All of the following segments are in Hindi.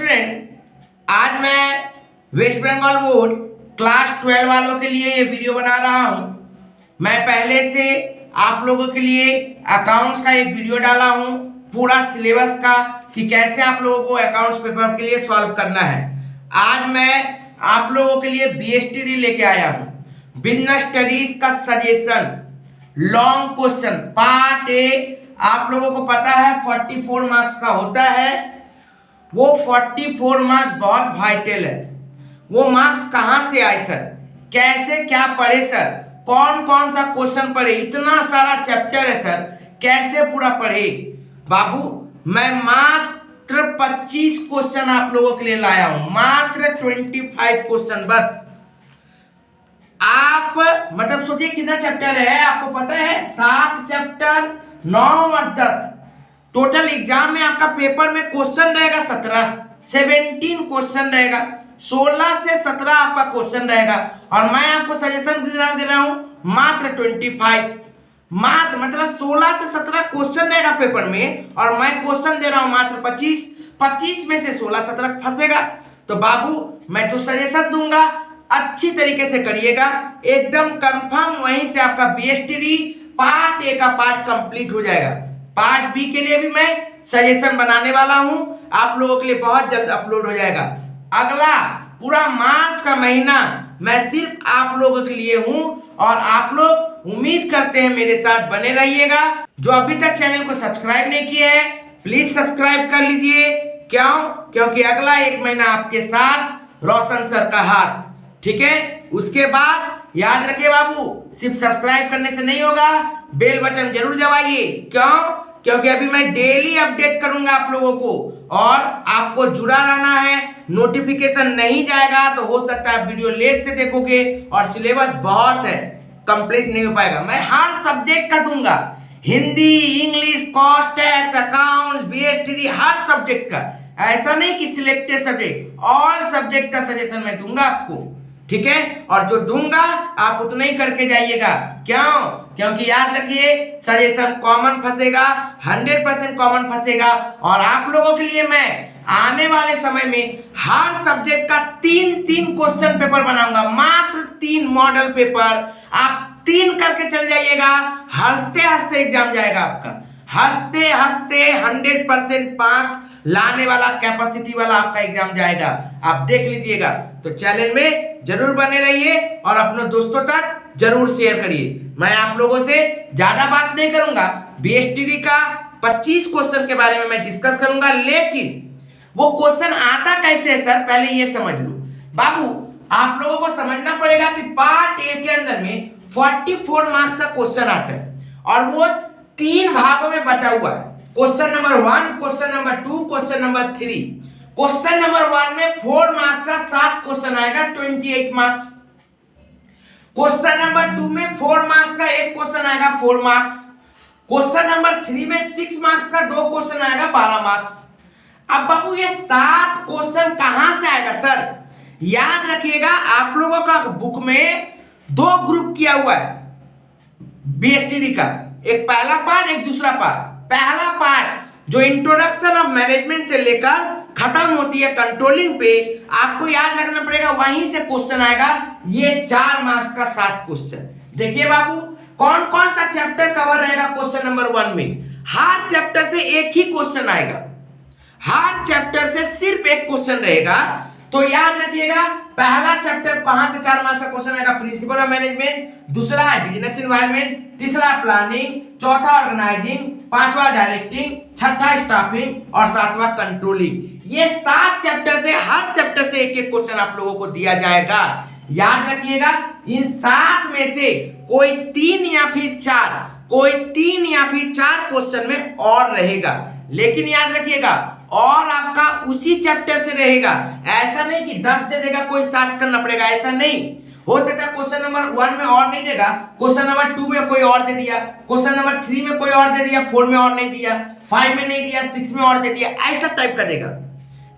स्टूडेंट, आज मैं वेस्ट बंगाल बोर्ड क्लास 12 वालों के लिए ये वीडियो बना रहा हूँ। मैं पहले से आप लोगों के लिए अकाउंट्स का एक वीडियो डाला हूँ, पूरा सिलेबस का कि कैसे आप लोगों को अकाउंट्स पेपर के लिए सॉल्व करना है। आज मैं आप लोगों के लिए BSTD लेके आया हूँ, बिजनेस स्टडीज का suggestion long question part A. आप लोगों को पता है 44 मार्क्स का होता है। वो 44 मार्क्स बहुत वाइटल है। वो मार्क्स कहाँ से आए सर, कैसे क्या पढ़े सर, कौन कौन सा क्वेश्चन पढ़े, इतना सारा चैप्टर है सर, कैसे पूरा पढ़े। बाबू मैं मात्र 25 क्वेश्चन आप लोगों के लिए लाया हूं, मात्र 25 क्वेश्चन बस। आप मतलब सोचिए कितना चैप्टर है, आपको पता है 7 चैप्टर 9 और 10 टोटल एग्जाम में आपका पेपर में क्वेश्चन रहेगा 17 क्वेश्चन रहेगा, 16 से 17 आपका क्वेश्चन रहेगा। और मैं आपको सजेशन दे रहा हूं मात्र 25, मात्र मतलब 16 से 17 क्वेश्चन रहेगा पेपर में, और मैं क्वेश्चन दे रहा हूं मात्र 25 में से 16-17 फंसेगा। तो बाबू मैं जो सजेशन दूंगा अच्छी तरीके से करिएगा, एकदम कंफर्म वहीं से आपका BSTD पार्ट ए का पार्ट कंप्लीट हो जाएगा। पार्ट बी के लिए भी मैं सजेशन बनाने वाला हूं, आप लोगों के लिए बहुत जल्द अपलोड हो जाएगा। अगला पूरा मार्च का महीना मैं सिर्फ आप लोगों के लिए हूं, और आप लोग उम्मीद करते हैं मेरे साथ बने रहिएगा। जो अभी तक चैनल को सब्सक्राइब नहीं किए हैं प्लीज सब्सक्राइब कर लीजिए। क्यों? क्योंकि अगला 1 महीना आपके साथ रोशन सर का हाथ, ठीक है। उसके बाद याद रखिए बाबू, सिर्फ सब्सक्राइब करने से नहीं होगा, बेल बटन जरूर दबाइए। क्यों? क्योंकि अभी मैं डेली अपडेट करूंगा आप लोगों को, और आपको जुड़ा रहना है। नोटिफिकेशन नहीं जाएगा तो हो सकता है वीडियो लेट से देखोगे और सिलेबस बहुत है, कंप्लीट नहीं हो पाएगा। मैं हर सब्जेक्ट का दूंगा, Hindi, English, cost, tax, accounts, BSTD, हर सब्जेक्ट का। ऐसा नहीं कि सिलेक्टेड सब्जेक्ट, ऑल सब्जेक्ट का सजेशन मैं दूंगा आपको, ठीक है। और जो दूंगा आप उतना ही करके जाइएगा। क्यों? क्योंकि याद रखिए सजेशन कॉमन फंसेगा, 100% कॉमन फंसेगा। और आप लोगों के लिए मैं आने वाले समय में हर सब्जेक्ट का 3 क्वेश्चन पेपर बनाऊंगा, मात्र 3 मॉडल पेपर। आप 3 करके चल जाइएगा, हंसते हंसते एग्जाम जाएगा आपका, हंसते हंसते 100% मार्क्स लाने वाला कैपेसिटी वाला आपका एग्जाम जाएगा। आप देख लीजिएगा। तो चैनल में जरूर बने रहिए और अपने दोस्तों तक जरूर शेयर करिए। मैं आप लोगों से ज्यादा बात नहीं करूंगा, BSTD का 25 क्वेश्चन के बारे में मैं डिस्कस करूंगा, लेकिन वो क्वेश्चन आता कैसे है सर, पहले ये समझ लो। बाबू आप लोगों को समझना पड़ेगा कि पार्ट ए के अंदर में 44 मार्क्स का क्वेश्चन आता है, और वो 3 भागों में बटा हुआ है। Question number 1, question number 2, question number 3। Question number 1 में 4 मार्क्स का 7 क्वेश्चन आएगा, 28 मार्क्स। क्वेश्चन नंबर 2 में 4 मार्क्स का 1 क्वेश्चन आएगा, 4 मार्क्स। क्वेश्चन नंबर 3 में 6 मार्क्स का 2 क्वेश्चन आएगा, 12 मार्क्स। अब बाबू ये 7 क्वेश्चन कहां से आएगा सर? याद रखिएगा आप लोगों का बुक में 2 ग्रुप किया हुआ है BSTD का, एक पहला पार्ट, एक दूसरा पार्ट। पहला पार्ट जो इंट्रोडक्शन ऑफ मैनेजमेंट से लेकर खत्म होती है कंट्रोलिंग पे, आपको याद रखना पड़ेगा, वहीं से क्वेश्चन आएगा। ये 4 मार्क्स का 7 क्वेश्चन। देखिए बाबू कौन कौन सा चैप्टर कवर रहेगा क्वेश्चन नंबर 1 में। हर चैप्टर से एक ही क्वेश्चन आएगा, हर चैप्टर से सिर्फ एक क्वेश्चन रहेगा। तो याद रखिएगा पहला चैप्टर कहां से 4 मार्क्स का क्वेश्चन आएगा, प्रिंसिपल ऑफ मैनेजमेंट, दूसरा है बिजनेस एनवायरनमेंट, तीसरा प्लानिंग, चौथा ऑर्गेनाइजिंग, पांचवा डायरेक्टिंग, छठा स्टाफिंग और 7वां कंट्रोलिंग। ये 7 चैप्टर से हर चैप्टर से एक क्वेश्चन आप लोगों को दिया जाएगा। याद रखिएगा इन 7 में से कोई 3 या फिर 4 क्वेश्चन में और रहेगा, लेकिन याद रखिएगा और आपका उसी चैप्टर से रहेगा। ऐसा नहीं कि 10 दे देगा कोई 7 करना पड़ेगा, ऐसा नहीं हो सकता। क्वेश्चन नंबर 1 में और नहीं देगा, क्वेश्चन नंबर 2 में कोई और दे दिया, क्वेश्चन नंबर 3 में कोई और दे दिया, 4 में और नहीं दिया, 5 में नहीं दिया, 6 में और दे दिया, ऐसा टाइप का देगा,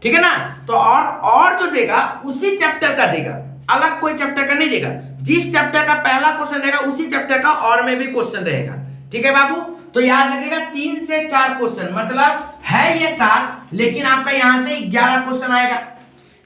ठीक है ना। तो और जो देगा उसी चैप्टर का देगा, अलग कोई चैप्टर का नहीं देगा। जिस चैप्टर का पहला क्वेश्चन रहेगा उसी चैप्टर का और में भी क्वेश्चन रहेगा, ठीक है बाबू। तो याद रखिएगा 3 से 4 क्वेश्चन, मतलब है ये 7, लेकिन आपका यहां से 11 क्वेश्चन आएगा।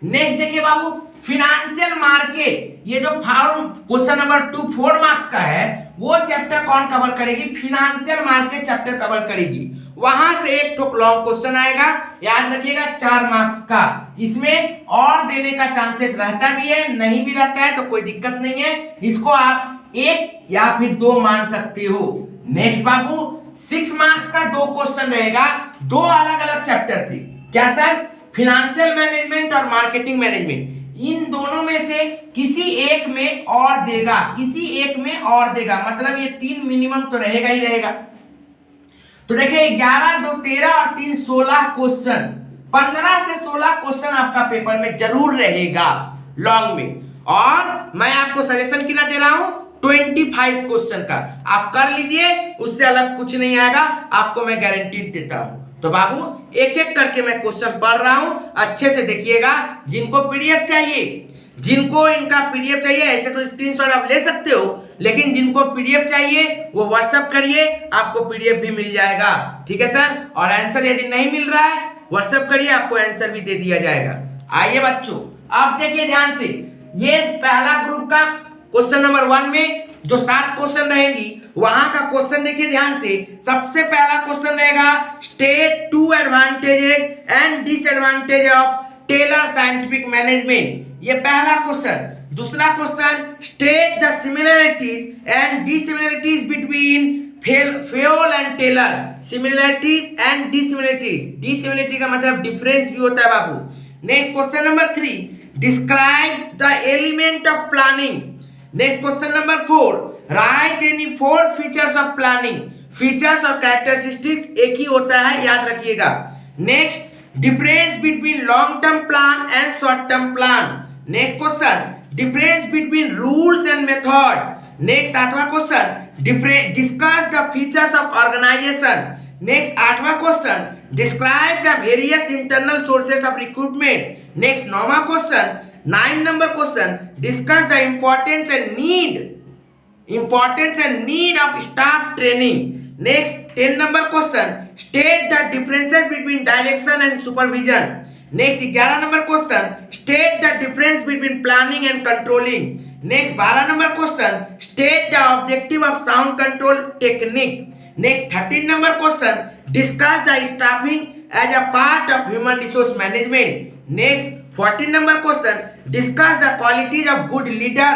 नेक्स्ट देखिए बाबू, फिनेंशियल मार्केट, ये जो फॉर्म क्वेश्चन नंबर 2 4 मार्क्स का है, वो चैप्टर कौन कवर करेगी? फिनेंशियल मार्केट चैप्टर कवर करेगी। वहां से एक तो लॉन्ग क्वेश्चन आएगा, याद रखिएगा 4 मार्क्स का। इसमें और देने का चांसेस रहता भी है, नहीं भी रहता है तो कोई दिक्कत नहीं है, इसको आप 1 या फिर 2 मान सकते हो। नेक्स्ट बाबू, 6 मार्क्स का 2 क्वेश्चन रहेगा, 2 अलग अलग चैप्टर से। क्या सर? फिनेंशियल मैनेजमेंट और मार्केटिंग मैनेजमेंट, इन दोनों में से किसी एक में और देगा, किसी एक में और देगा, मतलब ये 3 मिनिमम तो रहेगा ही रहेगा। तो देखिए 11 2 13 और 3 16 क्वेश्चन, 15 से 16 क्वेश्चन आपका पेपर में जरूर रहेगा लॉन्ग में। और मैं आपको सजेशन कितना दे रहा हूं? 25 क्वेश्चन का आप कर लीजिए, उससे अलग कुछ नहीं आएगा, आपको मैं गारंटी देता हूं। तो बाबू एक एक करके मैं क्वेश्चन पढ़ रहा हूं, अच्छे से देखिएगा। जिनको पीडीएफ चाहिए, जिनको इनका पीडीएफ चाहिए, ऐसे तो स्क्रीनशॉट आप ले सकते हो, लेकिन जिनको पीडीएफ चाहिए वो व्हाट्सएप करिए, आपको पीडीएफ भी मिल जाएगा। ठीक है सर? और आंसर यदि नहीं मिल रहा है व्हाट्सएप करिए, आपको आंसर भी दे दिया जाएगा। आइए बच्चों, अब देखिए ध्यान से, ये पहला ग्रुप का क्वेश्चन नंबर 1 में जो 7 क्वेश्चन रहेंगी, वहां का क्वेश्चन देखिए ध्यान से। सबसे पहला क्वेश्चन रहेगा, state 2 advantages and disadvantage of Taylor scientific management, ये पहला क्वेश्चन। दूसरा question, state the similarities and dissimilarities between Fayol and Taylor, similarities and dissimilarities, dissimilarity का मतलब डिफरेंस भी होता है बाबू। Next question number 3, describe the element of planning. Next question number 4, write any 4 features of planning. Features और कैरेक्टरिस्टिक्स एक ही होता है, याद रखिएगा। Next, difference between long term plan and short term plan. Next question, difference between rules and method. Next 8वां question, discuss the features of organisation. Next 8वां question, describe the various internal sources of recruitment. Next 9वां question, 9 number question, discuss the importance and need of staff training. Next 10 number question, state the differences between direction and supervision. Next 11 number question, state the difference between planning and controlling. Next 12 number question, state the objective of sound control technique. Next 13 number question, discuss the staffing as a part of human resource management. Next 14 number question, discuss the qualities of good leader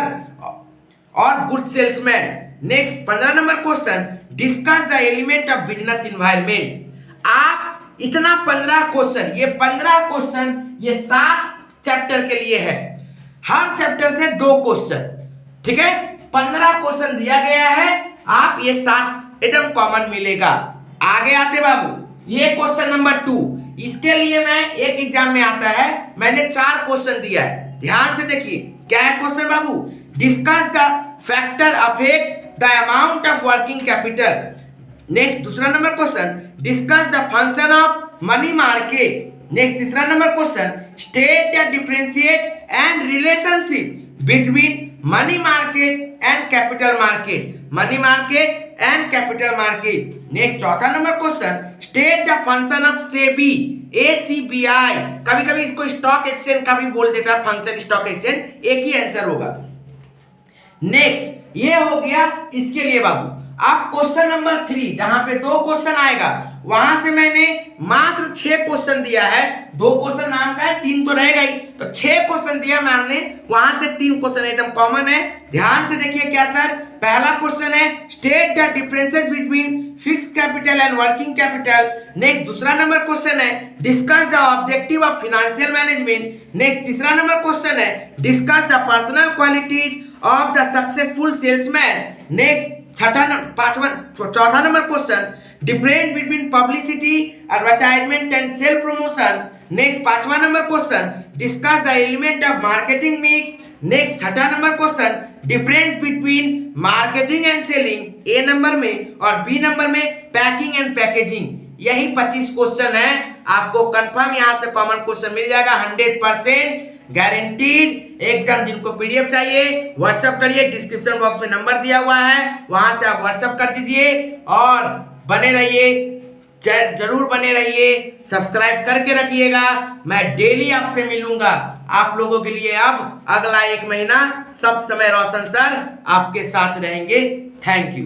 और good salesman. Next 15 number question, discuss the element of business environment. आप इतना 15 क्वेश्चन, ये 15 क्वेश्चन ये 7 चैप्टर के लिए है, हर चैप्टर से 2 क्वेश्चन। ठीक है, 15 क्वेश्चन दिया गया है, आप ये 7 एकदम कॉमन मिलेगा। आगे आते बाबू, ये क्वेश्चन नंबर 2, इसके लिए मैं एक एग्जाम में आता है, मैंने 4 क्वेश्चन दिया है, ध्यान से देखिए क्या है क्वेश्चन बाबू। Discuss the factor affect the amount of working capital. Next दूसरा number question, discuss the function of money market. Next तीसरा number question, state the differentiate and relationship between money market and capital market, money market and capital market. Next चौथा number question, state the function of SEBI, ACBI, कभी कभी इसको स्टॉक एक्सचेंज का भी बोल देता है, फंक्शन स्टॉक एक्सचेंज, एक ही आंसर होगा। नेक्स्ट ये हो गया इसके लिए बाबू। अब क्वेश्चन नंबर 3 जहां पे 2 क्वेश्चन आएगा, वहां से मैंने मात्र 6 क्वेश्चन दिया है, 2 क्वेश्चन नाम का है, 3 तो रहेगा ही, तो 6 क्वेश्चन दिया मैंने, वहां से 3 क्वेश्चन एकदम कॉमन है। ध्यान से देखिए क्या सर, पहला क्वेश्चन है, state the differences between fixed capital and working capital. Next दूसरा नंबर क्वेश्चन है, discuss the objective of financial management. Next तीसरा नंबर क्वेश्चन है, discuss the personal qualities of the successful salesman. Next चौथा number question, difference between publicity, advertisement and self promotion. Next 5वां number question, discuss the element of marketing mix. Next 6वां number question, difference between marketing and selling, A number में, और बी नंबर में पैकिंग एंड पैकेजिंग। यही 25 क्वेश्चन है, आपको कंफर्म यहां से कॉमन क्वेश्चन मिल जाएगा, 100% गारंटीड एकदम। जिनको पीडीएफ चाहिए व्हाट्सएप करिए, डिस्क्रिप्शन बॉक्स में नंबर दिया हुआ है, वहां से आप व्हाट्सएप कर दीजिए और बने रहिए जरूर बने रहिए, सब्सक्राइब करके रखिएगा। मैं डेली आपसे मिलूंगा। आप लोगों के लिए अब अगला 1 महीना सब समय रोशन सर आपके साथ रहेंगे। Thank you.